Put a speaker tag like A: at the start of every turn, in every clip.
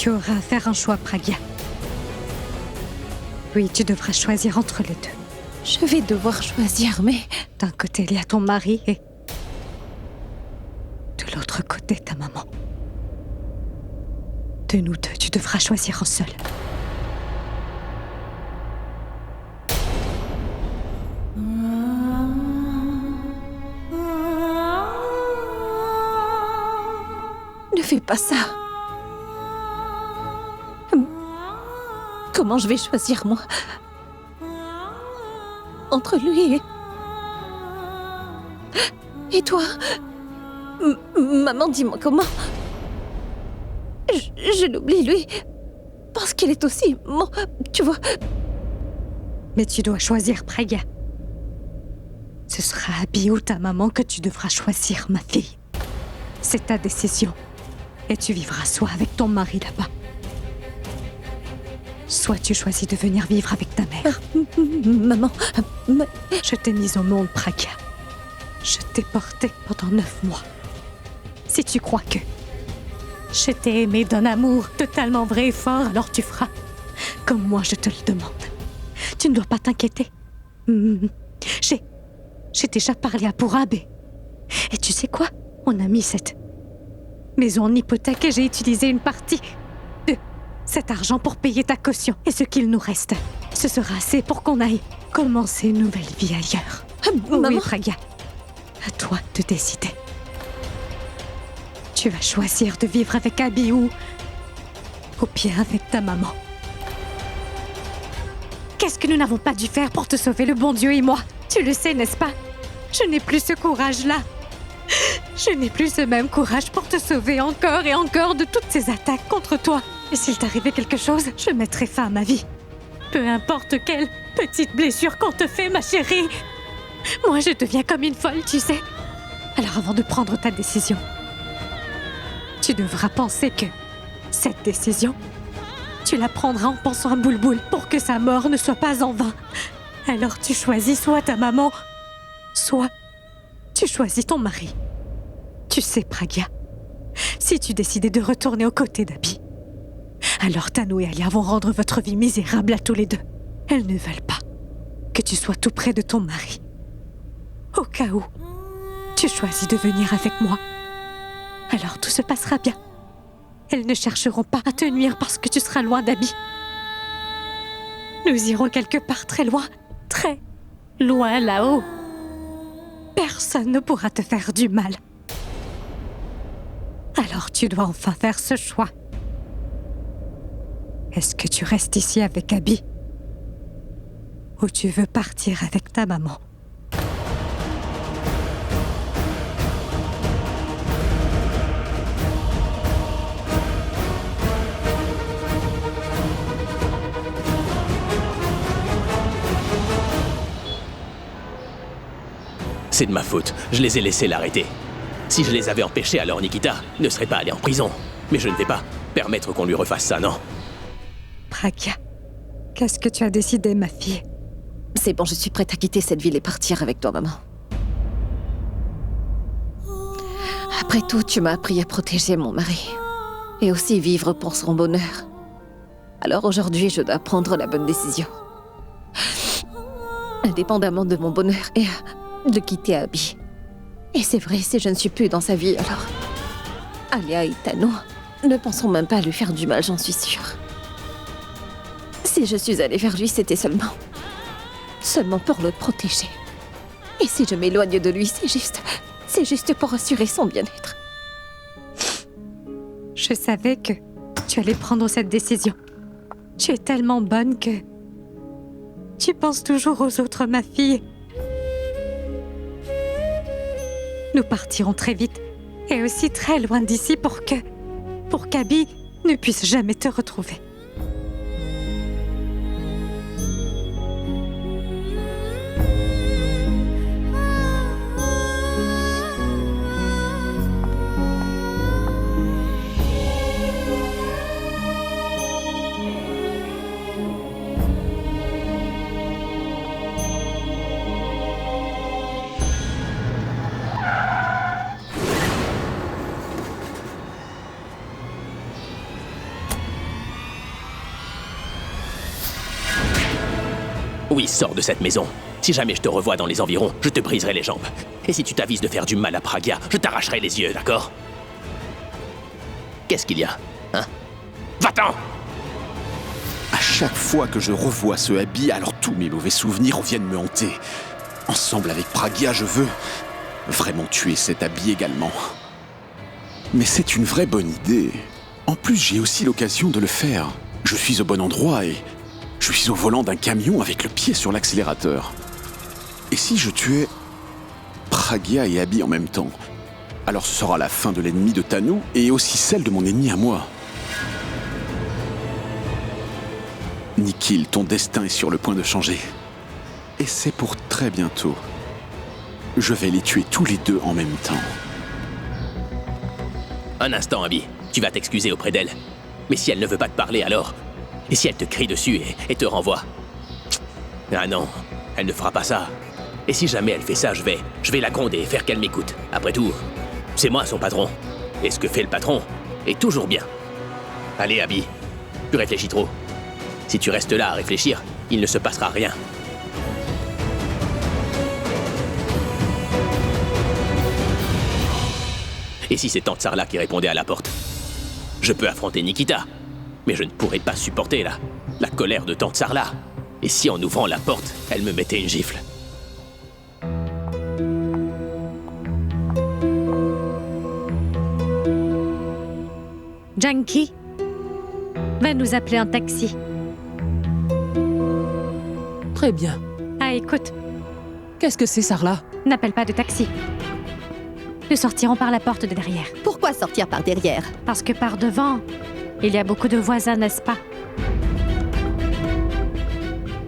A: Tu auras à faire un choix, Pragya. Oui, tu devras choisir entre les deux.
B: Je vais devoir choisir, mais...
A: D'un côté, il y a ton mari et... de l'autre côté, ta maman. De nous deux, tu devras choisir un seul.
B: Ne fais pas ça. Comment je vais choisir, moi? Entre lui et toi? Maman, dis-moi comment? Je l'oublie, lui. Parce qu'il est aussi mon... Tu vois...
A: Mais tu dois choisir, Pragya. Ce sera Abby ou ta maman que tu devras choisir, ma fille. C'est ta décision. Et tu vivras soit avec ton mari là-bas, soit tu choisis de venir vivre avec ta mère.
B: Maman...
A: Je t'ai mise au monde, Pragya. Je t'ai portée pendant 9 mois. Si tu crois que je t'ai aimée d'un amour totalement vrai et fort, alors tu feras comme moi je te le demande. Tu ne dois pas t'inquiéter. J'ai déjà parlé à Purabe. Et tu sais quoi? On a mis cette maison en hypothèque et j'ai utilisé une partie de cet argent pour payer ta caution. Et ce qu'il nous reste, ce sera assez pour qu'on aille commencer une nouvelle vie ailleurs.
B: Maman...
A: Oui, Pragya. À toi de décider. Tu vas choisir de vivre avec Abby ou pire avec ta maman. Qu'est-ce que nous n'avons pas dû faire pour te sauver, le bon Dieu et moi? Tu le sais, n'est-ce pas? Je n'ai plus ce courage-là. Je n'ai plus ce même courage pour te sauver encore et encore de toutes ces attaques contre toi. Et s'il t'arrivait quelque chose, je mettrai fin à ma vie. Peu importe quelle petite blessure qu'on te fait, ma chérie. Moi, je deviens comme une folle, tu sais. Alors avant de prendre ta décision, tu devras penser que cette décision, tu la prendras en pensant à Boulboul pour que sa mort ne soit pas en vain. Alors tu choisis soit ta maman, soit tu choisis ton mari. Tu sais, Pragya, si tu décidais de retourner aux côtés d'Abby, alors Tanu et Alia vont rendre votre vie misérable à tous les deux. Elles ne veulent pas que tu sois tout près de ton mari. Au cas où tu choisis de venir avec moi, alors tout se passera bien. Elles ne chercheront pas à te nuire parce que tu seras loin d'Abby. Nous irons quelque part très loin là-haut. Personne ne pourra te faire du mal. Alors tu dois enfin faire ce choix. Est-ce que tu restes ici avec Abby? Ou tu veux partir avec ta maman?
C: C'est de ma faute, je les ai laissés l'arrêter. Si je les avais empêchés, alors Nikita ne serait pas allé en prison. Mais je ne vais pas permettre qu'on lui refasse ça, non?
A: Pragya, qu'est-ce que tu as décidé, ma fille?
B: C'est bon, je suis prête à quitter cette ville et partir avec toi, maman. Après tout, tu m'as appris à protéger mon mari. Et aussi vivre pour son bonheur. Alors aujourd'hui, je dois prendre la bonne décision. Indépendamment de mon bonheur et de quitter Abby. Et c'est vrai, si je ne suis plus dans sa vie, alors... Alia et Tanu ne penseront même pas à lui faire du mal, j'en suis sûre. Si je suis allée vers lui, c'était seulement pour le protéger. Et si je m'éloigne de lui, c'est juste pour assurer son bien-être.
A: Je savais que tu allais prendre cette décision. Tu es tellement bonne que... tu penses toujours aux autres, ma fille. Nous partirons très vite et aussi très loin d'ici pour qu'Abby ne puisse jamais te retrouver.
C: Oui, sors de cette maison. Si jamais je te revois dans les environs, je te briserai les jambes. Et si tu t'avises de faire du mal à Pragya, je t'arracherai les yeux, d'accord? Qu'est-ce qu'il y a, hein? Va-t'en!
D: À chaque fois que je revois ce habit, alors tous mes mauvais souvenirs viennent me hanter. Ensemble avec Pragya, je veux vraiment tuer cet habit également. Mais c'est une vraie bonne idée. En plus, j'ai aussi l'occasion de le faire. Je suis au bon endroit et je suis au volant d'un camion avec le pied sur l'accélérateur. Et si je tuais Pragya et Abby en même temps? Alors ce sera la fin de l'ennemi de Tanu et aussi celle de mon ennemi à moi. Nikhil, ton destin est sur le point de changer. Et c'est pour très bientôt. Je vais les tuer tous les deux en même temps.
C: Un instant, Abby. Tu vas t'excuser auprès d'elle. Mais si elle ne veut pas te parler, alors? Et si elle te crie dessus et te renvoie? Ah non, elle ne fera pas ça. Et si jamais elle fait ça, je vais la gronder et faire qu'elle m'écoute. Après tout, c'est moi son patron. Et ce que fait le patron est toujours bien. Allez, Abby, tu réfléchis trop. Si tu restes là à réfléchir, il ne se passera rien. Et si c'est Tante Sarla qui répondait à la porte? Je peux affronter Nikita, mais je ne pourrais pas supporter la colère de Tante Sarla. Et si en ouvrant la porte, elle me mettait une gifle?
A: Janky, va nous appeler un taxi.
E: Très bien.
A: Ah, écoute,
E: Qu'est-ce que c'est, Sarla?
A: n'appelle pas de taxi. Nous sortirons par la porte de derrière.
B: Pourquoi sortir par derrière?
A: Parce que par devant, il y a beaucoup de voisins, n'est-ce pas?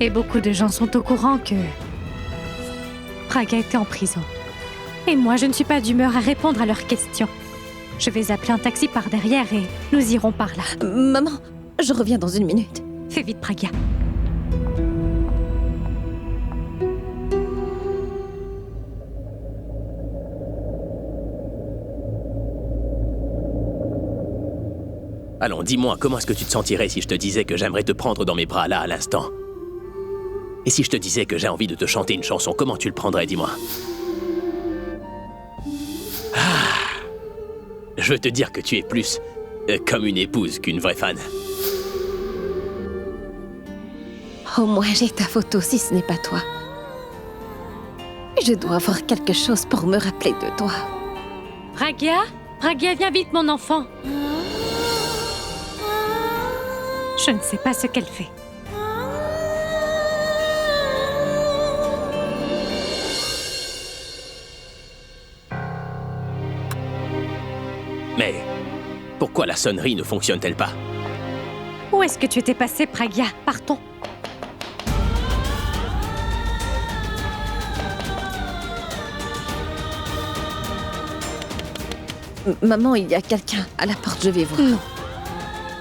A: Et beaucoup de gens sont au courant que Pragya était en prison. Et moi, je ne suis pas d'humeur à répondre à leurs questions. Je vais appeler un taxi par derrière et nous irons par là.
B: Maman, je reviens dans 1 minute.
A: Fais vite, Pragya.
C: Allons, dis-moi, comment est-ce que tu te sentirais si je te disais que j'aimerais te prendre dans mes bras là à l'instant? Et si je te disais que j'ai envie de te chanter une chanson, comment tu le prendrais, dis-moi? Je veux te dire que tu es plus comme une épouse qu'une vraie fan.
B: Au moins j'ai ta photo si ce n'est pas toi. Je dois avoir quelque chose pour me rappeler de toi.
A: Pragya? Pragya, viens vite, mon enfant. Je ne sais pas ce qu'elle fait.
C: Mais pourquoi la sonnerie ne fonctionne-t-elle pas?
A: Où est-ce que tu étais passé, Pragya? Partons.
B: Maman, il y a quelqu'un à la porte, je vais voir.
A: Non.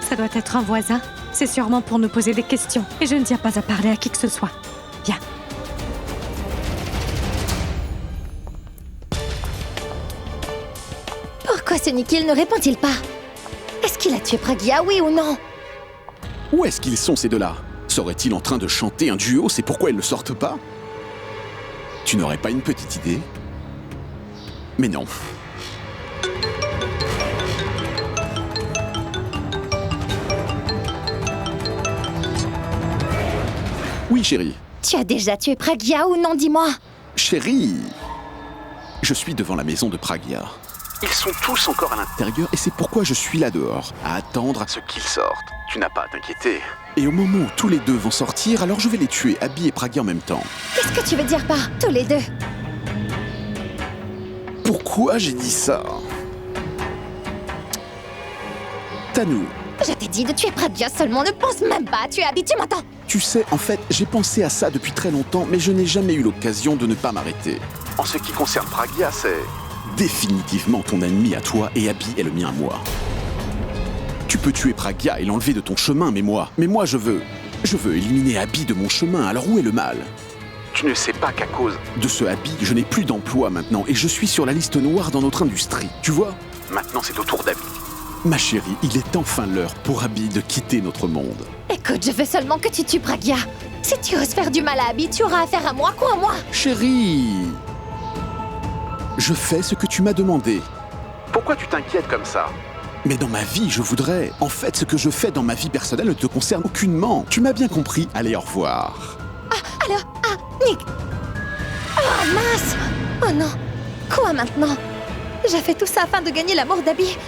A: Ça doit être un voisin. C'est sûrement pour nous poser des questions. Et je ne tiens pas à parler à qui que ce soit. Viens.
B: Pourquoi ce Nikhil ne répond-il pas? Est-ce qu'il a tué Pragya, oui ou non?
D: Où est-ce qu'ils sont ces deux-là? Seraient-ils en train de chanter un duo? C'est pourquoi ils ne sortent pas? Tu n'aurais pas une petite idée? Mais non. Oui, chérie.
B: Tu as déjà tué Pragya ou non, dis-moi?
D: Chérie, je suis devant la maison de Pragya. Ils sont tous encore à l'intérieur et c'est pourquoi je suis là dehors, à attendre à ce qu'ils sortent. Tu n'as pas à t'inquiéter. Et au moment où tous les deux vont sortir, alors je vais les tuer, Abby et Pragya en même temps.
B: Qu'est-ce que tu veux dire par tous les deux?
D: Pourquoi j'ai dit ça? Tanu,
B: Je t'ai dit de tuer Pragya seulement, ne pense même pas à tuer Abby, tu m'entends?
D: tu sais, en fait, j'ai pensé à ça depuis très longtemps, mais je n'ai jamais eu l'occasion de ne pas m'arrêter. En ce qui concerne Pragya, c'est définitivement ton ennemi à toi et Abby est le mien à moi. Tu peux tuer Pragya et l'enlever de ton chemin, mais moi je veux éliminer Abby de mon chemin, alors où est le mal? Tu ne sais pas qu'à cause de ce Abby, je n'ai plus d'emploi maintenant et je suis sur la liste noire dans notre industrie, tu vois? Maintenant c'est au tour d'Abby. Ma chérie, il est enfin l'heure pour Abby de quitter notre monde.
B: Et Écoute, je veux seulement que tu tues Pragya. Si tu oses faire du mal à Abby, tu auras affaire à moi, crois-moi.
D: Chérie, je fais ce que tu m'as demandé. Pourquoi tu t'inquiètes comme ça? Mais dans ma vie, je voudrais... En fait, ce que je fais dans ma vie personnelle ne te concerne aucunement. Tu m'as bien compris. Allez, au revoir.
B: Nick. Oh mince. Oh non. Quoi maintenant? J'ai fait tout ça afin de gagner l'amour d'Abby.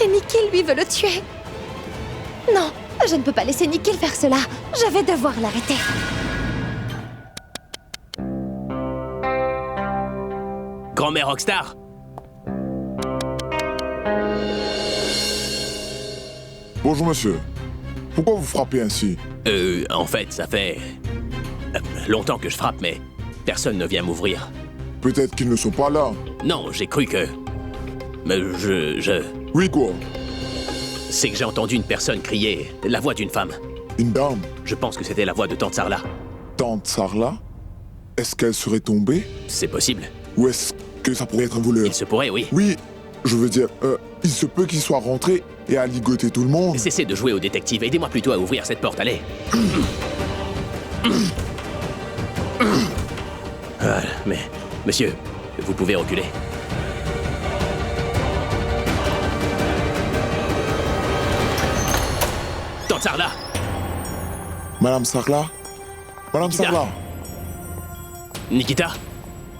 B: Et Nikhil, lui, veut le tuer. Non, je ne peux pas laisser Nikhil faire cela. Je vais devoir l'arrêter.
C: Grand-mère Rockstar!
F: Bonjour monsieur. Pourquoi vous frappez ainsi?
C: En fait, ça fait... longtemps que je frappe, mais personne ne vient m'ouvrir.
F: Peut-être qu'ils ne sont pas là.
C: Non, j'ai cru que... Mais
F: Oui quoi?
C: C'est que j'ai entendu une personne crier la voix d'une femme.
F: Une dame?
C: Je pense que c'était la voix de Tante Sarla.
F: Tante Sarla? Est-ce qu'elle serait tombée?
C: C'est possible.
F: Ou est-ce que ça pourrait être un voleur?
C: Il se pourrait, oui.
F: Oui, je veux dire, il se peut qu'il soit rentré et a ligoté tout le monde.
C: Cessez de jouer au détective. Aidez-moi plutôt à ouvrir cette porte, allez. Voilà, mais... Monsieur, vous pouvez reculer. Tante Sarla!
F: Madame Sarla? Madame
C: Nikita.
F: Sarla?
C: Nikita!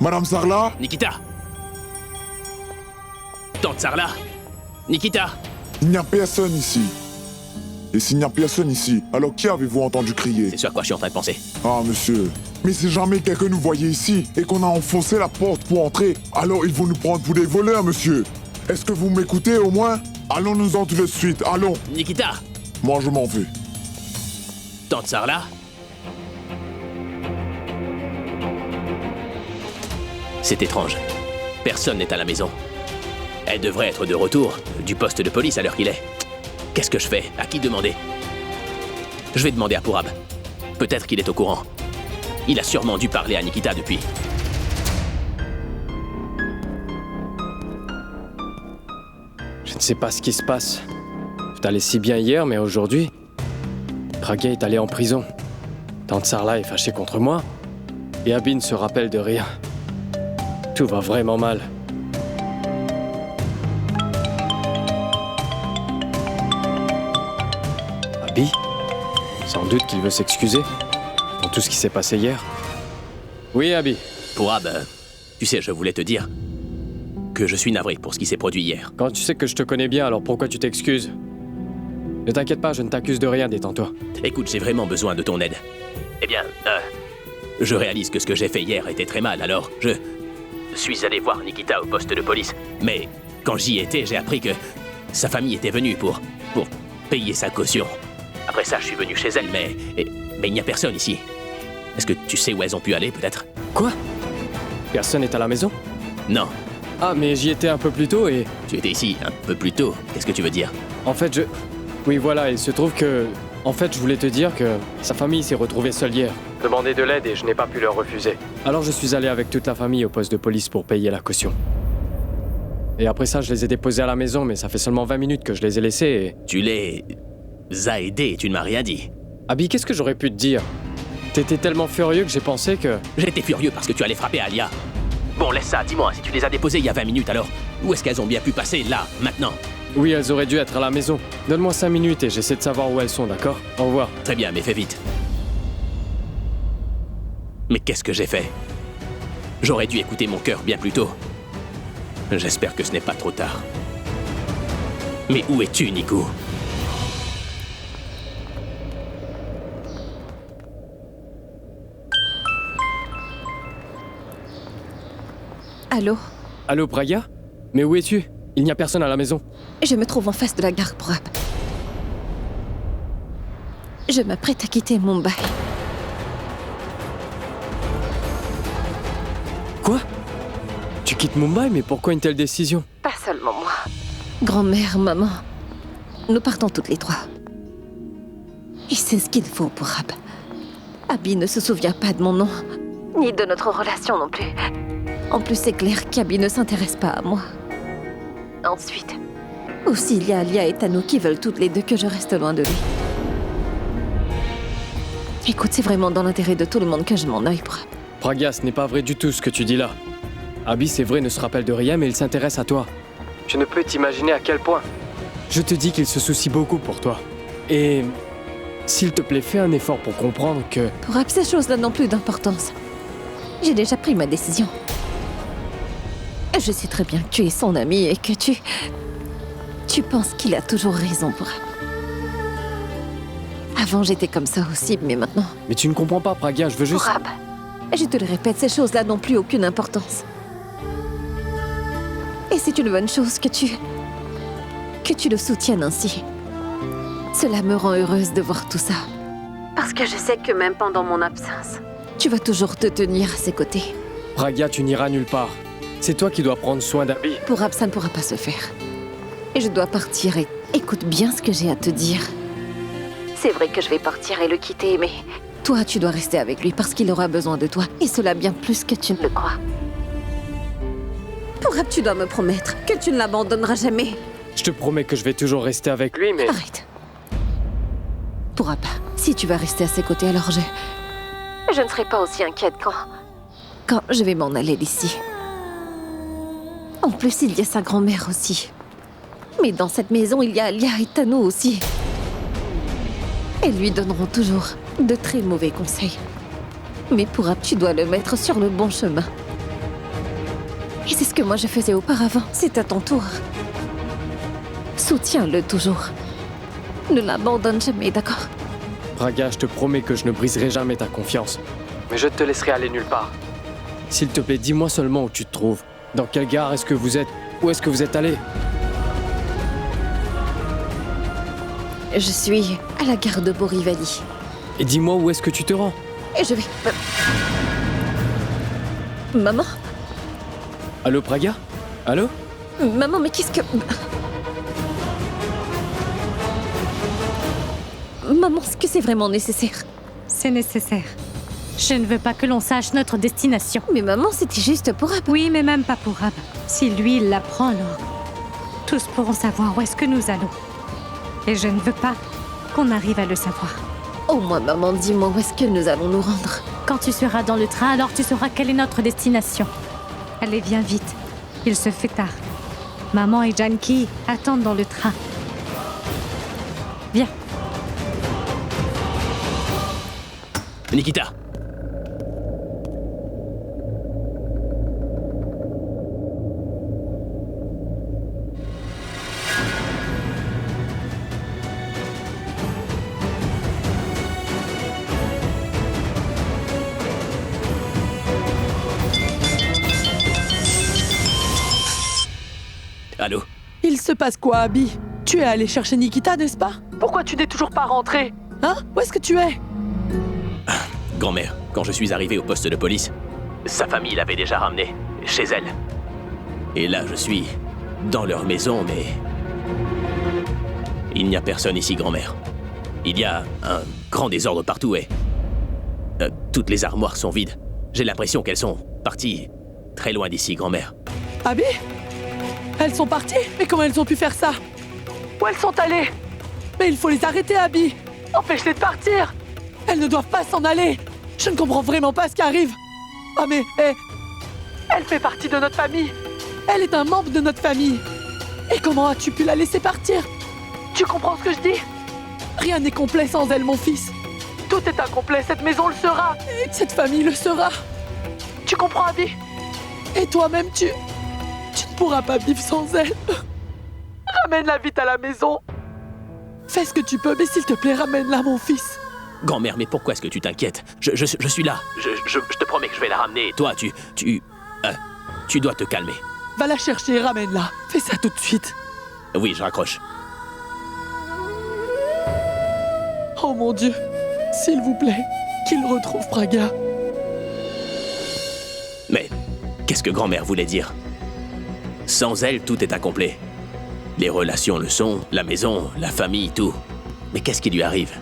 F: Madame Sarla?
C: Nikita! Tante Sarla! Nikita!
F: Il n'y a personne ici. Et s'il n'y a personne ici, alors qui avez-vous entendu crier?
C: C'est ce à quoi je suis en train de penser.
F: Ah monsieur, mais si jamais quelqu'un nous voyait ici et qu'on a enfoncé la porte pour entrer, alors ils vont nous prendre pour des voleurs, monsieur. Est-ce que vous m'écoutez au moins? Allons-nous-en tout de suite, allons.
C: Nikita!
F: Moi je m'en vais.
C: Tante Sarla? C'est étrange. Personne n'est à la maison. Elle devrait être de retour du poste de police à l'heure qu'il est. Qu'est-ce que je fais? À qui demander? Je vais demander à Purab. Peut-être qu'il est au courant. Il a sûrement dû parler à Nikita depuis.
G: Je ne sais pas ce qui se passe. Tout allait si bien hier, mais aujourd'hui... Pragya est allé en prison. Tante Sarla est fâchée contre moi. Et Abby ne se rappelle de rien. Tout va vraiment mal. Abby? Sans doute qu'il veut s'excuser pour tout ce qui s'est passé hier. Oui, Abby.
C: Purab, tu sais, je voulais te dire que je suis navré pour ce qui s'est produit hier.
G: Quand tu sais que je te connais bien, alors pourquoi tu t'excuses? Ne t'inquiète pas, je ne t'accuse de rien, détends-toi.
C: Écoute, j'ai vraiment besoin de ton aide. Eh bien, je réalise que ce que j'ai fait hier était très mal, alors je suis allé voir Nikita au poste de police. Mais quand j'y étais, j'ai appris que sa famille était venue pour payer sa caution. Après ça, je suis venu chez elle, mais il n'y a personne ici. Est-ce que tu sais où elles ont pu aller, peut-être?
G: Quoi? Personne n'est à la maison?
C: Non,
G: Ah, mais j'y étais un peu plus tôt et...
C: tu étais ici un peu plus tôt. Qu'est-ce que tu veux dire?
G: En fait, Oui, voilà, il se trouve que... En fait, je voulais te dire que sa famille s'est retrouvée seule hier. Demandé de l'aide et je n'ai pas pu leur refuser. Alors je suis allé avec toute la famille au poste de police pour payer la caution. Et après ça, je les ai déposés à la maison, mais ça fait seulement 20 minutes que je les ai laissés et...
C: Tu les as aidés et tu ne m'as rien dit.
G: Abby, qu'est-ce que j'aurais pu te dire? T'étais tellement furieux que j'ai pensé que...
C: J'étais furieux parce que tu allais frapper Alia. Bon, laisse ça, dis-moi, si tu les as déposées il y a 20 minutes, alors où est-ce qu'elles ont bien pu passer, là, maintenant?
G: Oui, elles auraient dû être à la maison. Donne-moi 5 minutes et j'essaie de savoir où elles sont, d'accord? Au revoir.
C: Très bien, mais fais vite. Mais qu'est-ce que j'ai fait? J'aurais dû écouter mon cœur bien plus tôt. J'espère que ce n'est pas trop tard. Mais où es-tu, Nico?
B: Allô?
G: Allô, Pragya? Mais où es-tu? Il n'y a personne à la maison.
B: Je me trouve en face de la gare Purab. Je m'apprête à quitter Mumbai.
G: Quoi? Tu quittes Mumbai, mais pourquoi une telle décision?
B: Pas seulement moi. Grand-mère, maman, nous partons toutes les trois. Et c'est ce qu'il faut, Purab. Abby ne se souvient pas de mon nom, ni de notre relation non plus. En plus, c'est clair qu'Abby ne s'intéresse pas à moi. Ensuite, aussi il y a Alia et Tanu qui veulent toutes les deux que je reste loin de lui. Écoute, c'est vraiment dans l'intérêt de tout le monde que je m'en aille, Prab.
G: Pragya, ce n'est pas vrai du tout ce que tu dis là. Abby, c'est vrai, ne se rappelle de rien, mais il s'intéresse à toi. Tu ne peux t'imaginer à quel point. Je te dis qu'il se soucie beaucoup pour toi. Et s'il te plaît, fais un effort pour comprendre que...
B: Prab, ces choses-là n'ont plus d'importance. J'ai déjà pris ma décision. Je sais très bien que tu es son ami et que tu penses qu'il a toujours raison, Prab. Avant, j'étais comme ça aussi, mais maintenant...
G: Mais tu ne comprends pas, Pragya, je veux juste...
B: Prab, je te le répète, ces choses-là n'ont plus aucune importance. Et c'est une bonne chose que tu le soutiennes ainsi. Cela me rend heureuse de voir tout ça. Parce que je sais que même pendant mon absence, tu vas toujours te tenir à ses côtés.
G: Pragya, tu n'iras nulle part. C'est toi qui dois prendre soin d'Abby.
B: Prab, ça ne pourra pas se faire. Et je dois partir et écoute bien ce que j'ai à te dire. C'est vrai que je vais partir et le quitter, mais toi, tu dois rester avec lui parce qu'il aura besoin de toi. Et cela bien plus que tu ne le crois. Prab, tu dois me promettre que tu ne l'abandonneras jamais.
G: Je te promets que je vais toujours rester avec lui, mais...
B: Arrête. Prab, si tu vas rester à ses côtés, alors je ne serai pas aussi inquiète quand je vais m'en aller d'ici. En plus, il y a sa grand-mère aussi. Mais dans cette maison, il y a Alia et Tano aussi. Elles lui donneront toujours de très mauvais conseils. Mais Prab, tu dois le mettre sur le bon chemin. Et c'est ce que moi je faisais auparavant. C'est à ton tour. Soutiens-le toujours. Ne l'abandonne jamais, d'accord?
G: Pragya, je te promets que je ne briserai jamais ta confiance. Mais je te laisserai aller nulle part. S'il te plaît, dis-moi seulement où tu te trouves. Dans quelle gare est-ce que vous êtes? Où est-ce que vous êtes allé?
B: Je suis à la gare de Borivali.
G: Et dis-moi où est-ce que tu te rends?
B: Et je vais... Maman?
G: Allô, Pragya? Allô?
B: Maman, mais qu'est-ce que... Maman, est-ce que c'est vraiment nécessaire?
A: C'est nécessaire. Je ne veux pas que l'on sache notre destination.
B: Mais maman, c'était juste pour Ab.
A: Oui, mais même pas pour Ab. Si lui, il l'apprend, alors tous pourront savoir où est-ce que nous allons. Et je ne veux pas qu'on arrive à le savoir.
B: Au moins, maman, dis-moi où est-ce que nous allons nous rendre.
A: Quand tu seras dans le train, alors tu sauras quelle est notre destination. Allez, viens vite. Il se fait tard. Maman et Janki attendent dans le train. Viens.
C: Nikita! Allô?
E: Il se passe quoi, Abby? Tu es allé chercher Nikita, n'est-ce pas? Pourquoi tu n'es toujours pas rentré? Hein? Où est-ce que tu es?
C: Grand-mère, quand je suis arrivé au poste de police, sa famille l'avait déjà ramené chez elle. Et là, je suis dans leur maison, mais... Il n'y a personne ici, grand-mère. Il y a un grand désordre partout et... toutes les armoires sont vides. J'ai l'impression qu'elles sont parties très loin d'ici, grand-mère.
E: Abby? Elles sont parties? Mais comment elles ont pu faire ça? Où elles sont allées? Mais il faut les arrêter, Abby! Empêche-les de partir! Elles ne doivent pas s'en aller! Je ne comprends vraiment pas ce qui arrive! Ah mais, elle fait partie de notre famille! Elle est un membre de notre famille! Et comment as-tu pu la laisser partir? Tu comprends ce que je dis? Rien n'est complet sans elle, mon fils! Tout est incomplet, cette maison le sera! Et cette famille le sera! Tu comprends, Abby? Et toi-même, tu ne pourras pas vivre sans elle! Ramène-la vite à la maison! Fais ce que tu peux, mais s'il te plaît, ramène-la, mon fils!
C: Grand-mère, mais pourquoi est-ce que tu t'inquiètes? Je suis là. Je te promets que je vais la ramener. Et toi, tu dois te calmer.
E: Va la chercher et ramène-la. Fais ça tout de suite.
C: Oui, je raccroche.
E: Oh mon Dieu. S'il vous plaît, qu'il retrouve Pragya.
C: Mais qu'est-ce que grand-mère voulait dire? Sans elle, tout est incomplet. Les relations le sont, la maison, la famille, tout. Mais qu'est-ce qui lui arrive?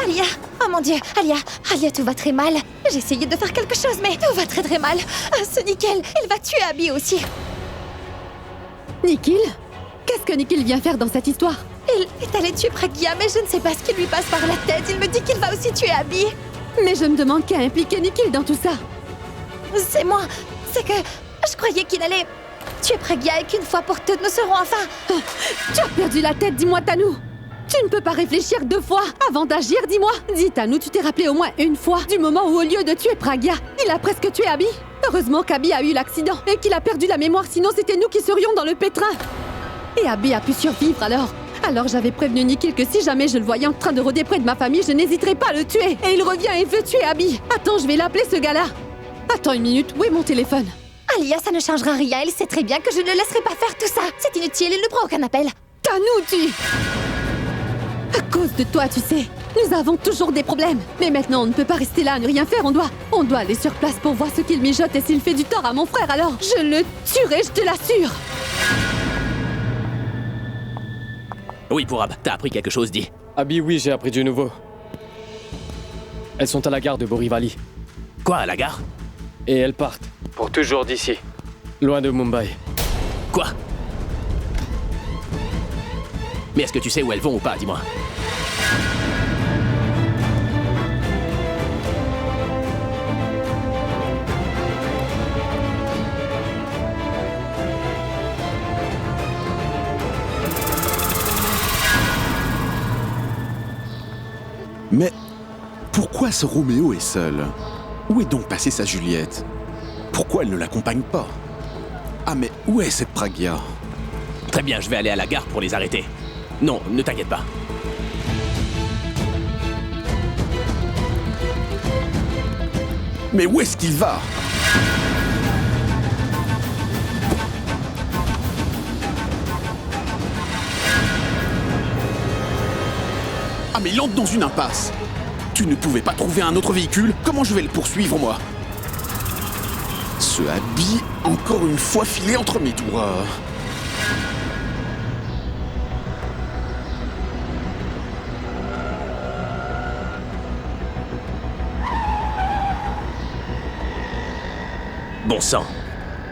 B: Alia! Oh mon Dieu, Alia, tout va très mal. J'ai essayé de faire quelque chose, mais tout va très très mal. Ah, ce Nikhil, il va tuer Abby aussi.
H: Nikhil? Qu'est-ce que Nikhil vient faire dans cette histoire?
B: Il est allé tuer Pragya, mais je ne sais pas ce qui lui passe par la tête. Il me dit qu'il va aussi tuer Abby.
H: Mais je me demande qui a impliqué Nikhil dans tout ça.
B: C'est moi. C'est que je croyais qu'il allait tuer Pragya et qu'une fois pour toutes, nous serons enfin...
H: Tu as perdu la tête, dis-moi, Tanou. Tu ne peux pas réfléchir 2 fois avant d'agir, dis-moi. Dis, Tanou, tu t'es rappelé au moins une fois du moment où, au lieu de tuer Pragya, il a presque tué Abby. Heureusement qu'Abby a eu l'accident et qu'il a perdu la mémoire, sinon c'était nous qui serions dans le pétrin. Et Abby a pu survivre alors. Alors j'avais prévenu Nikhil que si jamais je le voyais en train de rôder près de ma famille, je n'hésiterais pas à le tuer. Et il revient et veut tuer Abby. Attends, je vais l'appeler ce gars-là. Attends une minute, où est mon téléphone?
B: Alia, ça ne changera rien. Il sait très bien que je ne le laisserai pas faire tout ça. C'est inutile, il ne prend aucun appel.
H: Tanou, tu... À cause de toi, tu sais, nous avons toujours des problèmes. Mais maintenant, on ne peut pas rester là à ne rien faire. On doit aller sur place pour voir ce qu'il mijote et s'il fait du tort à mon frère. Alors, je le tuerai, je te l'assure.
C: Oui, Pourab, t'as appris quelque chose, dis.
G: Abby, oui, j'ai appris du nouveau. Elles sont à la gare de Borivali.
C: Quoi, à la gare?
G: Et elles partent. Pour toujours d'ici. Loin de Mumbai.
C: Quoi? Mais est-ce que tu sais où elles vont ou pas, dis-moi?
D: Mais pourquoi ce Roméo est seul? Où est donc passée sa Juliette? Pourquoi elle ne l'accompagne pas? Ah mais où est cette Pragya?
C: Très bien, je vais aller à la gare pour les arrêter. Non, ne t'inquiète pas.
D: Mais où est-ce qu'il va? Ah mais il entre dans une impasse. Tu ne pouvais pas trouver un autre véhicule? Comment je vais le poursuivre, moi? Ce Abby, encore une fois filé entre mes doigts.
C: Bon sang.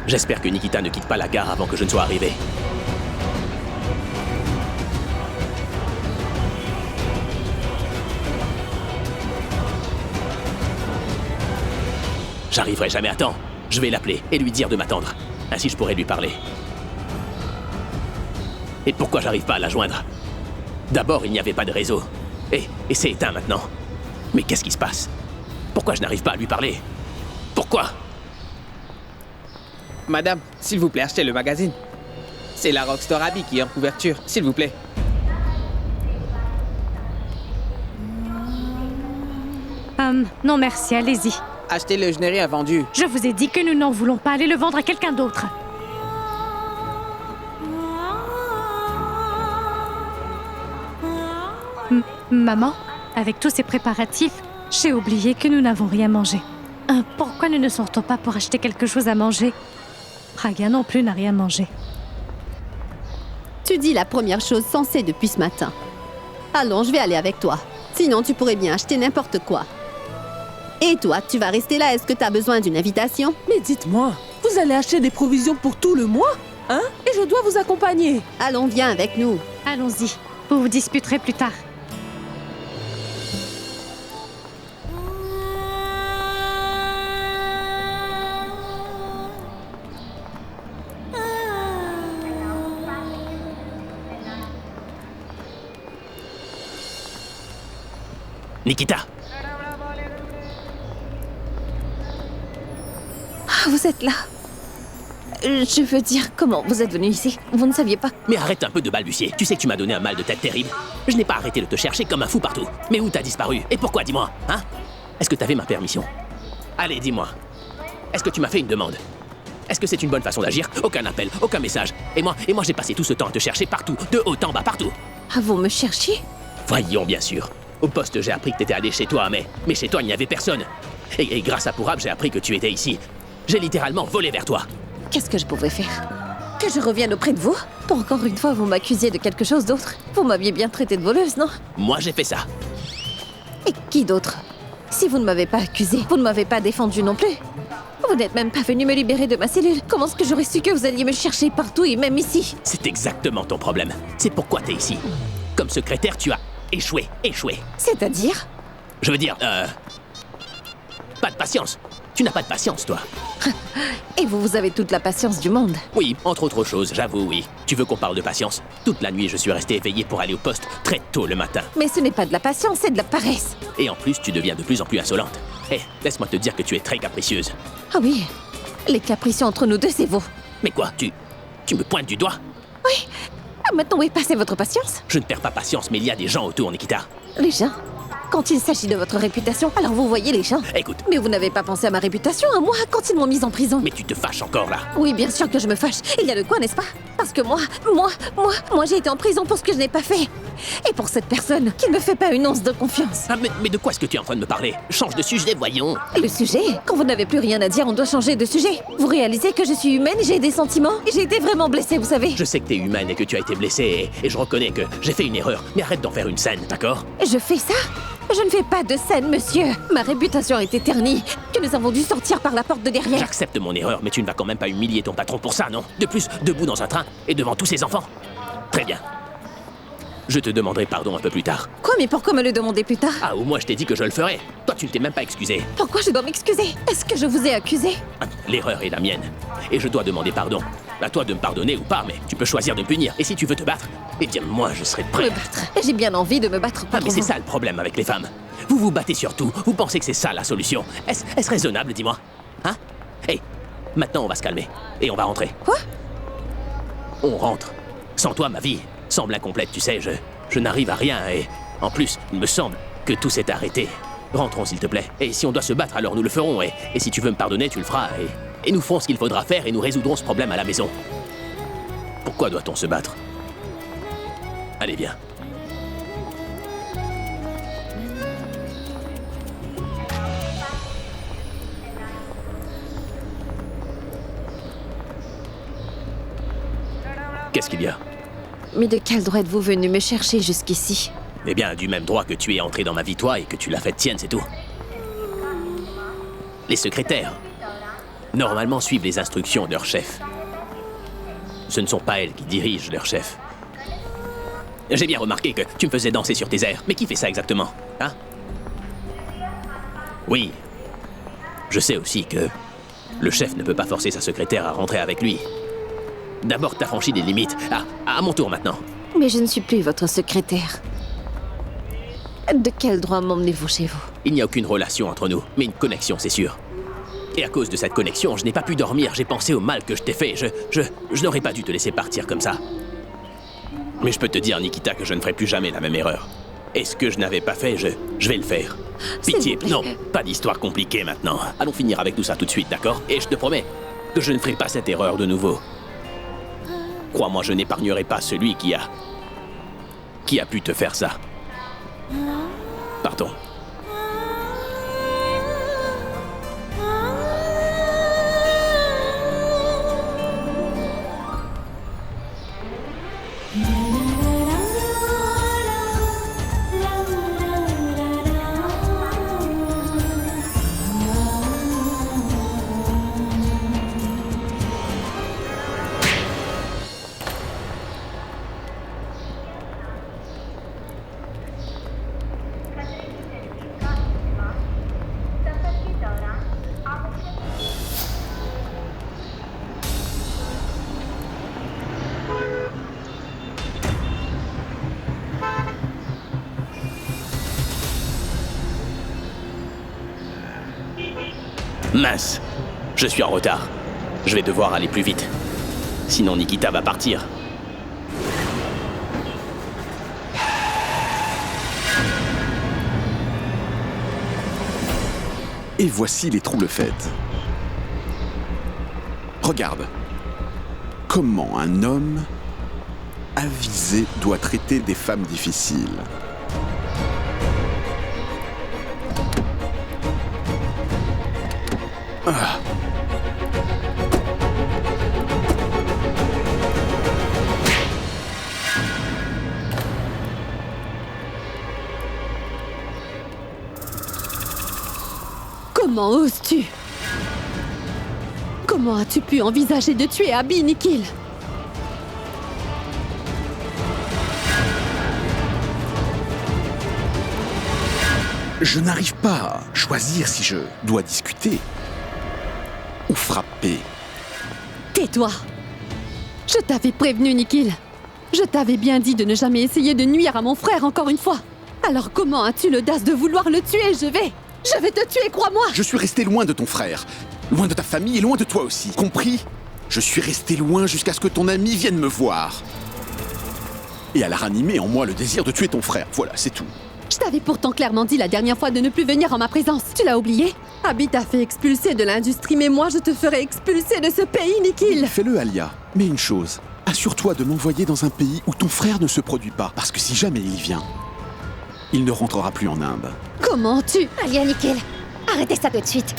C: J'espère que Nikita ne quitte pas la gare avant que je ne sois arrivé. J'arriverai jamais à temps. Je vais l'appeler et lui dire de m'attendre. Ainsi je pourrai lui parler. Et pourquoi j'arrive pas à la joindre? D'abord, il n'y avait pas de réseau. Et c'est éteint maintenant. Mais qu'est-ce qui se passe? Pourquoi je n'arrive pas à lui parler? Pourquoi?
I: Madame, s'il vous plaît, achetez le magazine. C'est la Rockstar Abby qui est en couverture, s'il vous plaît.
A: Non merci, allez-y.
I: Achetez-le, je n'ai rien vendu.
A: Je vous ai dit que nous n'en voulons pas aller le vendre à quelqu'un d'autre. Maman, avec tous ces préparatifs, j'ai oublié que nous n'avons rien mangé. Pourquoi nous ne sortons pas pour acheter quelque chose à manger? Pragya non plus n'a rien mangé.
H: Tu dis la première chose sensée depuis ce matin. Allons, je vais aller avec toi. Sinon, tu pourrais bien acheter n'importe quoi. Et toi, tu vas rester là? Est-ce que tu as besoin d'une invitation?
E: Mais dites-moi, vous allez acheter des provisions pour tout le mois? Hein? Et je dois vous accompagner.
H: Allons, viens avec nous.
A: Allons-y, vous vous disputerez plus tard.
C: Nikita!
B: Ah, vous êtes là. Je veux dire, comment vous êtes venu ici? Vous ne saviez pas?
C: Mais arrête un peu de balbutier. Tu sais que tu m'as donné un mal de tête terrible. Je n'ai pas arrêté de te chercher comme un fou partout. Mais où t'as disparu? Et pourquoi, dis-moi, hein? Est-ce que t'avais ma permission? Allez, dis-moi. Est-ce que tu m'as fait une demande? Est-ce que c'est une bonne façon d'agir? Aucun appel, aucun message. Et moi j'ai passé tout ce temps à te chercher partout, de haut en bas, partout.
B: Ah, vous me cherchiez?
C: Voyons, bien sûr. Au poste, j'ai appris que t'étais allé chez toi, mais chez toi, il n'y avait personne. Et grâce à Pourab, j'ai appris que tu étais ici. J'ai littéralement volé vers toi.
B: Qu'est-ce que je pouvais faire? Que je revienne auprès de vous? Pour encore une fois, vous m'accusiez de quelque chose d'autre. Vous m'aviez bien traité de voleuse, non?
C: Moi, j'ai fait ça.
B: Et qui d'autre? Si vous ne m'avez pas accusé, vous ne m'avez pas défendu non plus. Vous n'êtes même pas venu me libérer de ma cellule. Comment est-ce que j'aurais su que vous alliez me chercher partout et même ici?
C: C'est exactement ton problème. C'est pourquoi t'es ici. Comme secrétaire, tu as échoué.
B: C'est-à-dire?
C: Je veux dire, pas de patience. Tu n'as pas de patience, toi.
B: Et vous avez toute la patience du monde.
C: Oui, entre autres choses, j'avoue, oui. Tu veux qu'on parle de patience? Toute la nuit, je suis resté éveillé pour aller au poste très tôt le matin.
B: Mais ce n'est pas de la patience, c'est de la paresse.
C: Et en plus, tu deviens de plus en plus insolente. Hé, laisse-moi te dire que tu es très capricieuse.
B: Ah oui, les capricieux entre nous deux, c'est vous.
C: Mais quoi, tu me pointes du doigt?
B: Oui. Ah, maintenant, où est passée votre patience?
C: Je ne perds pas patience, mais il y a des gens autour, Nikita.
B: Les gens? Quand il s'agit de votre réputation, alors vous voyez les gens.
C: Écoute.
B: Mais vous n'avez pas pensé à ma réputation, à moi, quand ils m'ont mise en prison.
C: Mais tu te fâches encore, là.
B: Oui, bien sûr que je me fâche. Il y a de quoi, n'est-ce pas? Parce que moi, j'ai été en prison pour ce que je n'ai pas fait. Et pour cette personne qui ne me fait pas une once de confiance.
C: Ah, mais de quoi est-ce que tu es en train de me parler? Change de sujet, voyons.
B: Le sujet? Quand vous n'avez plus rien à dire, on doit changer de sujet. Vous réalisez que je suis humaine, j'ai des sentiments, et j'ai été vraiment blessée, vous savez.
C: Je sais que t'es humaine et que tu as été blessée, et je reconnais que j'ai fait une erreur, mais arrête d'en faire une scène, d'accord?
B: Je fais ça? Je ne fais pas de scène, monsieur. Ma réputation a été ternie, que nous avons dû sortir par la porte de derrière.
C: J'accepte mon erreur, mais tu ne vas quand même pas humilier ton patron pour ça, non? De plus, debout dans un train et devant tous ses enfants. Très bien. Je te demanderai pardon un peu plus tard.
B: Quoi, mais pourquoi me le demander plus tard?
C: Ah, ou moi je t'ai dit que je le ferais. Toi, tu ne t'es même pas excusé.
B: Pourquoi je dois m'excuser? Est-ce que je vous ai accusé?
C: L'erreur est la mienne. Et je dois demander pardon. À toi de me pardonner ou pas, mais tu peux choisir de me punir. Et si tu veux te battre, eh bien moi je serai prêt.
B: Me battre? J'ai bien envie de me battre
C: Ah,
B: pour
C: mais c'est
B: vous.
C: ça le problème avec les femmes. Vous vous battez sur tout. Vous pensez que c'est ça la solution. Est-ce raisonnable, dis-moi? Hein? Hey, maintenant on va se calmer. Et on va rentrer.
B: Quoi?
C: On rentre. Sans toi, ma vie semble incomplète, tu sais. Je n'arrive à rien et... En plus, il me semble que tout s'est arrêté. Rentrons, s'il te plaît. Et si on doit se battre, alors nous le ferons. Et si tu veux me pardonner, tu le feras. Et nous ferons ce qu'il faudra faire et nous résoudrons ce problème à la maison. Pourquoi doit-on se battre? Allez, viens. Qu'est-ce qu'il y a?
B: Mais de quel droit êtes-vous venu me chercher jusqu'ici?
C: Eh bien, du même droit que tu es entré dans ma vie, toi, et que tu l'as faite tienne, c'est tout. Les secrétaires, normalement, suivent les instructions de leur chef. Ce ne sont pas elles qui dirigent leur chef. J'ai bien remarqué que tu me faisais danser sur tes airs. Mais qui fait ça exactement? Hein? Oui. Je sais aussi que le chef ne peut pas forcer sa secrétaire à rentrer avec lui. D'abord, t'as franchi des limites. Ah, à mon tour maintenant.
B: Mais je ne suis plus votre secrétaire. De quel droit m'emmenez-vous chez vous?
C: Il n'y a aucune relation entre nous, mais une connexion, c'est sûr. Et à cause de cette connexion, je n'ai pas pu dormir. J'ai pensé au mal que je t'ai fait. Je n'aurais pas dû te laisser partir comme ça. Mais je peux te dire, Nikita, que je ne ferai plus jamais la même erreur. Et ce que je n'avais pas fait, je vais le faire. Pitié, non, pas d'histoire compliquée maintenant. Allons finir avec tout ça tout de suite, d'accord? Et je te promets que je ne ferai pas cette erreur de nouveau. Crois-moi, je n'épargnerai pas celui qui a pu te faire ça. Partons. Mince, je suis en retard. Je vais devoir aller plus vite. Sinon Nikita va partir.
D: Et voici les troubles faits. Regarde. Comment un homme avisé doit traiter des femmes difficiles. Ah.
H: Comment oses-tu? Comment as-tu pu envisager de tuer Abby, Nikhil?
D: Je n'arrive pas à choisir si je dois discuter ou frapper.
H: Tais-toi! Je t'avais prévenu, Nikhil. Je t'avais bien dit de ne jamais essayer de nuire à mon frère encore une fois. Alors comment as-tu l'audace de vouloir le tuer? Je vais te tuer, crois-moi!
D: Je suis resté loin de ton frère, loin de ta famille et loin de toi aussi. Compris? Je suis resté loin jusqu'à ce que ton ami vienne me voir. Et elle a ranimé en moi le désir de tuer ton frère. Voilà, c'est tout.
H: Je t'avais pourtant clairement dit la dernière fois de ne plus venir en ma présence. Tu l'as oublié? Abby t'a fait expulser de l'industrie, mais moi je te ferai expulser de ce pays, Nikhil!
D: Fais-le, Alia. Mais une chose, assure-toi de m'envoyer dans un pays où ton frère ne se produit pas. Parce que si jamais il vient, il ne rentrera plus en Inde.
H: Comment tu...
J: Alia, Nikhil, arrêtez ça tout de suite.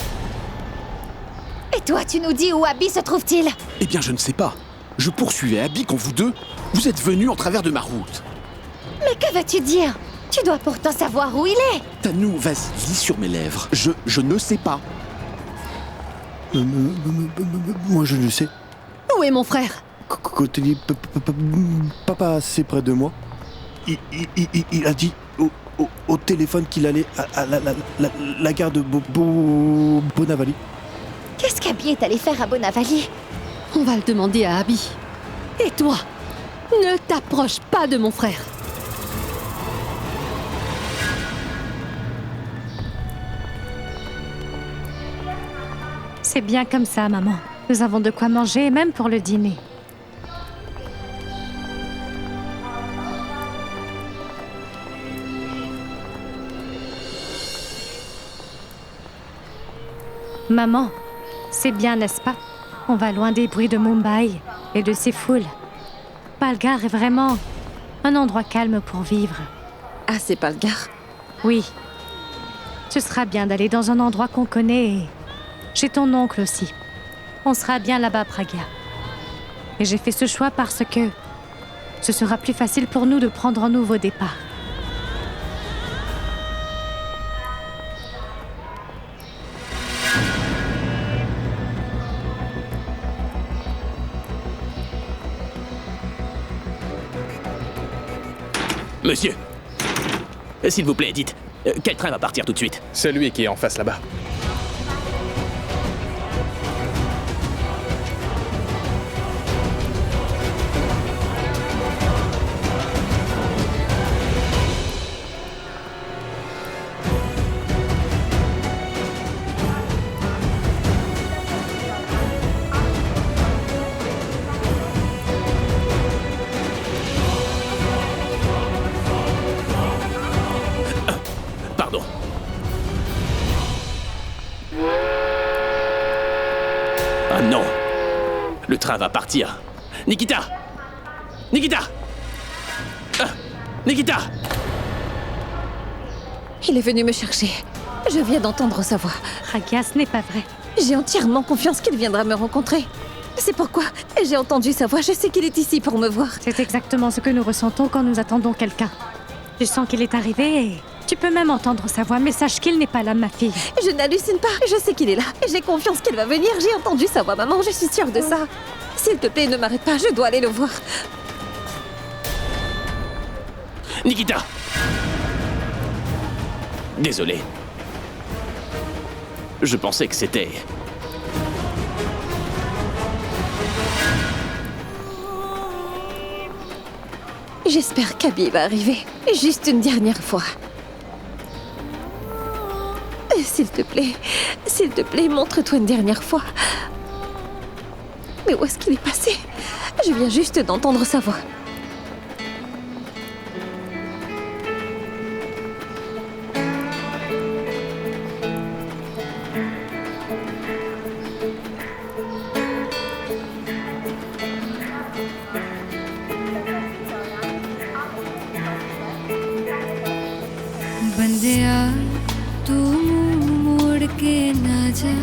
J: Et toi, tu nous dis où Abby se trouve-t-il?
D: Eh bien, je ne sais pas. Je poursuivais Abby quand vous deux, vous êtes venus en travers de ma route.
J: Mais que veux-tu dire? Tu dois pourtant savoir où il est.
D: Tanou, vas-y, lis sur mes lèvres. Je ne sais pas.
K: Moi, je le sais.
H: Où est mon frère?
K: Quand il dit papa assez près de moi, il a dit au téléphone qu'il allait à la gare de Bonavali.
J: Qu'est-ce qu'Abby est allé faire à Bonavali?
H: On va le demander à Abby. Et toi, ne t'approche pas de mon frère.
A: C'est bien comme ça, maman. Nous avons de quoi manger, même pour le dîner. Maman, c'est bien, n'est-ce pas? On va loin des bruits de Mumbai et de ses foules. Palghar est vraiment un endroit calme pour vivre.
B: Ah, c'est Palghar?
A: Oui. Ce sera bien d'aller dans un endroit qu'on connaît et... Chez ton oncle aussi. On sera bien là-bas, Pragya. Et j'ai fait ce choix parce que ce sera plus facile pour nous de prendre un nouveau départ.
C: Monsieur, s'il vous plaît, dites, quel train va partir tout de suite?
L: Celui qui est en face là-bas.
C: Pardon. Ah non! Le train va partir. Nikita! Nikita! Nikita!
B: Il est venu me chercher. Je viens d'entendre sa voix.
A: Pragya, ce n'est pas vrai.
B: J'ai entièrement confiance qu'il viendra me rencontrer. C'est pourquoi j'ai entendu sa voix. Je sais qu'il est ici pour me voir.
A: C'est exactement ce que nous ressentons quand nous attendons quelqu'un. Je sens qu'il est arrivé et tu peux même entendre sa voix, mais sache qu'il n'est pas là, ma fille.
B: Je n'hallucine pas. Je sais qu'il est là. J'ai confiance qu'il va venir. J'ai entendu sa voix, maman. Je suis sûre de ça. S'il te plaît, ne m'arrête pas. Je dois aller le voir.
C: Nikita! Désolé. Je pensais que c'était...
B: J'espère qu'Abby va arriver. Juste une dernière fois. S'il te plaît, montre-toi une dernière fois. Mais où est-ce qu'il est passé? Je viens juste d'entendre sa voix.
M: बंदिया तू मुड़ के ना जा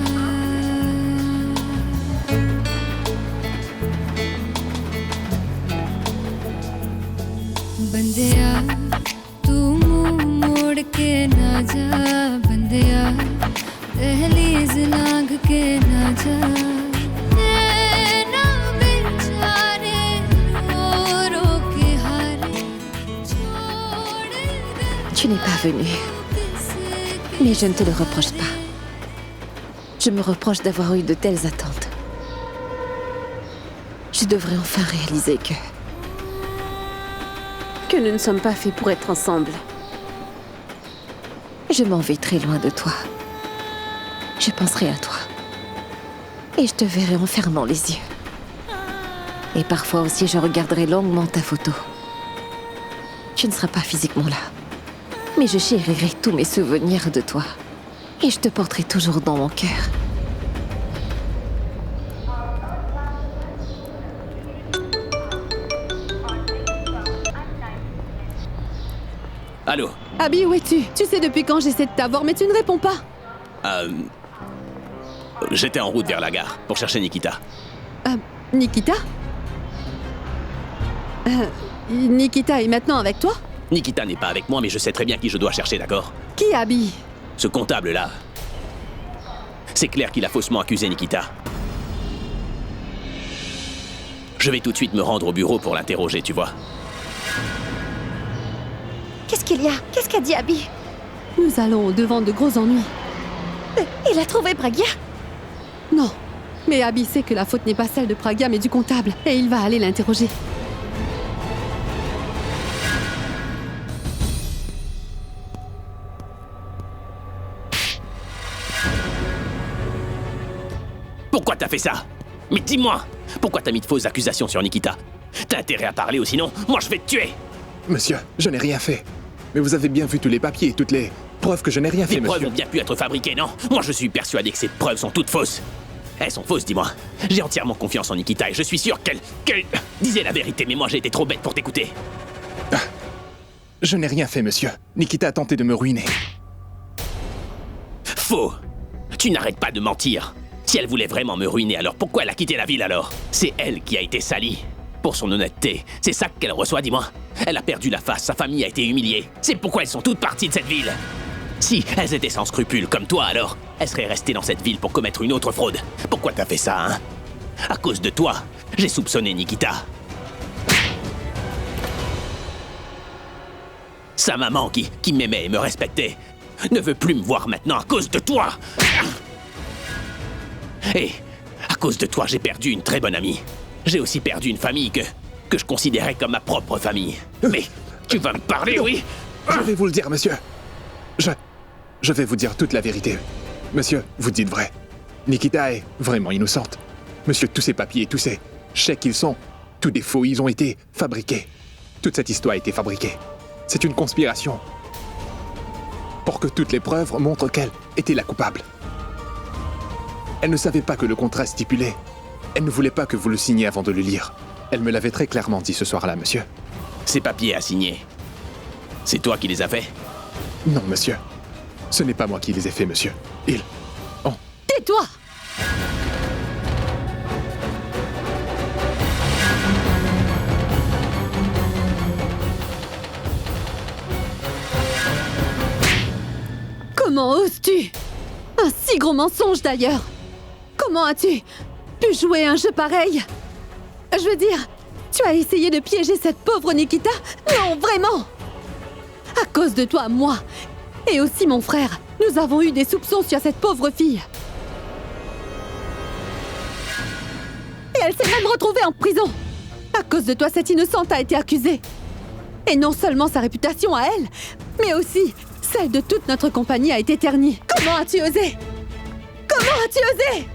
B: venu. Mais je ne te le reproche pas. Je me reproche d'avoir eu de telles attentes. Je devrais enfin réaliser que nous ne sommes pas faits pour être ensemble. Je m'en vais très loin de toi. Je penserai à toi. Et je te verrai en fermant les yeux. Et parfois aussi, je regarderai longuement ta photo. Tu ne seras pas physiquement là. Mais je chérirai tous mes souvenirs de toi. Et je te porterai toujours dans mon cœur.
C: Allô?
H: Abby, où es-tu? Tu sais depuis quand j'essaie de t'avoir, mais tu ne réponds pas.
C: J'étais en route vers la gare pour chercher Nikita.
H: Nikita? Nikita est maintenant avec toi?
C: Nikita n'est pas avec moi, mais je sais très bien qui je dois chercher, d'accord?
H: Qui, Abby?
C: Ce comptable-là. C'est clair qu'il a faussement accusé Nikita. Je vais tout de suite me rendre au bureau pour l'interroger, tu vois.
J: Qu'est-ce qu'il y a? Qu'est-ce qu'a dit Abby?
H: Nous allons au-devant de gros ennuis.
J: Il a trouvé Pragya?
H: Non. Mais Abby sait que la faute n'est pas celle de Pragya, mais du comptable. Et il va aller l'interroger.
C: Pourquoi t'as fait ça? Mais dis-moi! Pourquoi t'as mis de fausses accusations sur Nikita? T'as intérêt à parler ou sinon, moi je vais te tuer!
L: Monsieur, je n'ai rien fait. Mais vous avez bien vu tous les papiers, toutes les preuves que je n'ai rien fait,
C: Les
L: monsieur.
C: preuves ont bien pu être fabriquées, non? Moi je suis persuadé que ces preuves sont toutes fausses. Elles sont fausses, dis-moi. J'ai entièrement confiance en Nikita et je suis sûr qu'elle disait la vérité, mais moi j'ai été trop bête pour t'écouter.
L: Je n'ai rien fait, monsieur. Nikita a tenté de me ruiner.
C: Faux! Tu n'arrêtes pas de mentir. Si elle voulait vraiment me ruiner, alors pourquoi elle a quitté la ville alors? C'est elle qui a été salie. Pour son honnêteté, c'est ça qu'elle reçoit, dis-moi. Elle a perdu la face, sa famille a été humiliée. C'est pourquoi elles sont toutes parties de cette ville. Si elles étaient sans scrupules comme toi, alors, elles seraient restées dans cette ville pour commettre une autre fraude. Pourquoi t'as fait ça, hein? À cause de toi, j'ai soupçonné Nikita. Sa maman, qui m'aimait et me respectait, ne veut plus me voir maintenant à cause de toi. Et à cause de toi, j'ai perdu une très bonne amie. J'ai aussi perdu une famille que je considérais comme ma propre famille. Mais tu vas me parler, oui?
L: Je vais vous le dire, monsieur. Je vais vous dire toute la vérité. Monsieur, vous dites vrai. Nikita est vraiment innocente. Monsieur, tous ces papiers, tous ces chèques qu'ils sont, tous des faux, ils ont été fabriqués. Toute cette histoire a été fabriquée. C'est une conspiration. Pour que toutes les preuves montrent qu'elle était la coupable. Elle ne savait pas que le contrat stipulait. Elle ne voulait pas que vous le signiez avant de le lire. Elle me l'avait très clairement dit ce soir-là, monsieur.
C: Ces papiers à signer, c'est toi qui les as faits?
L: Non, monsieur. Ce n'est pas moi qui les ai faits, monsieur.
H: Tais-toi! Comment oses-tu? Un si gros mensonge d'ailleurs! Comment as-tu pu jouer un jeu pareil? Je veux dire, tu as essayé de piéger cette pauvre Nikita? Non, vraiment! À cause de toi, moi, et aussi mon frère, nous avons eu des soupçons sur cette pauvre fille. Et elle s'est même retrouvée en prison. À cause de toi, cette innocente a été accusée. Et non seulement sa réputation à elle, mais aussi celle de toute notre compagnie a été ternie. Comment as-tu osé? Comment as-tu osé?